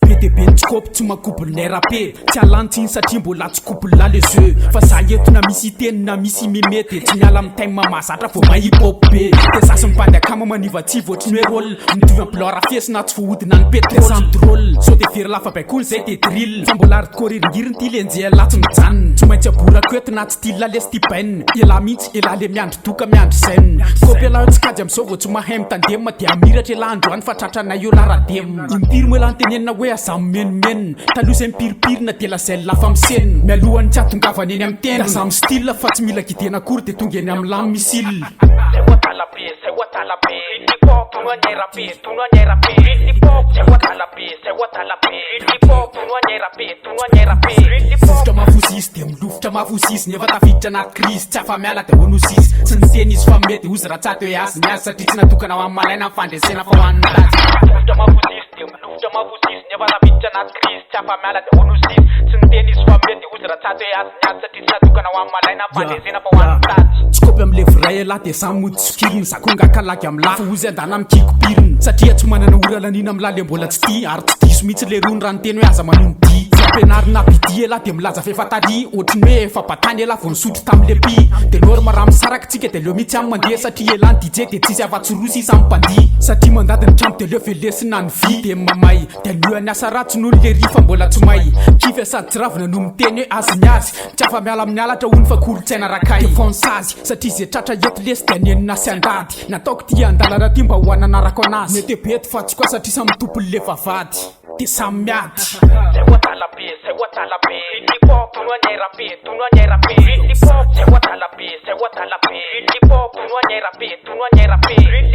PDB tsy kopy tsy makobony lay rapé tsy alantsiny satria mbola tsy kopony la les jeux fa za eto na misy teny na misy mimety tsy miala amin'ny time mamazatra vao mahipop be de sasy mipandy akama manivatsy vôtry ny hoe rôle mitovy amplora fesy na tsy vohodina ny pétrole samy drôle so de very lafa baikony zay de drill fa mbola hardcore ty lenjea latsy mijanona tsy maintsy aborakoety na tsy tila lesy ty baine ela mihitsy ela le miandry doka miandry zen kopy ala tsy kajy am'zao vao tsy mahay mitandema de amiratra ela androany fa tratranay io laradem impiry moa lantenenina hoe aza mimenimena taloha zay mipiripirina de lazel lafa misena mialohany tsy atongavany eny amin'ny tena aza amin'ny style fa tsy mila gidena akory de tonga eny amin'ny lamy misile Vovotra mafosisy de milofotra mafosisy nefa tafiditra anaty crise tsy afa miala de honosisy tsy niteny izy fa mety ozy raha tsato hoe azy miazy satria tsy natokana ho amin'ny malaina fandresena fa ho an'ny lazy vovotra mafosisy de milofotra mafosisy nefa tafiditra anaty crise tsy afa miala de honosisy tsy niteny izy fa mety ozy raha tsato hoe azy miazy satria tsy natokana ho amin'ny malaina fandresena fa ho an'ny lazy tsy kopy am'le vrai ela de samy mody sokiriny zakonga kalagy amin'ny lafa ozy andana amikikopiriny satria tsy manana oralanina amin'ny lale mbola tsy ty ary tsy diso mihitsy le rony raha niteny hoe aza manono di ampianarina pidi ela de milaza fefatary ohatriny hoe efa batany ela vao nisotro tam'le pi de norma raha misaraka tsika de leo mihitsy amy mandeha satria elany dj de tsisy afa-tsorosy isa mipandi satria mandady ny trano de leo velesina ny vy de mamay de loany asa ratsy n'olo le ry fa mbola tsy may kify sady tsy ravina no miteny hoe azy miazy tsy afa miala amin'ny alatra ony fa kolotsaina rakay fonsazy satria ze tratra eto lesy de anenina sy andady nataoko ty andalana ty mba ho ananarako anazy mety bety fa tsy koa satria samy tompony le vavady de samy miady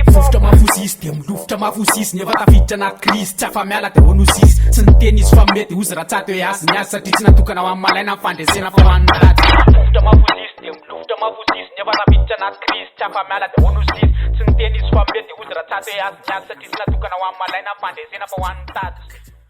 vovotra mafosisy de milofotra mafosisy nefa tafiditra anaty crise tsy afa miala de honosisy tsy niteny izy fa mety ozy raha tsato hoe azy miazy satria tsy natokana ho amin'ny malaina fandresena fa ho an'ny lazy vovotra mafosisy de milofotra mafosisy nefa tafiditra anaty crise tsy afa miala de honosisy tsy niteny izy fa mety ozy raha tsato hoe azy miazy satria tsy natokana ho amin'ny malaina fandresena fa ho an'ny tady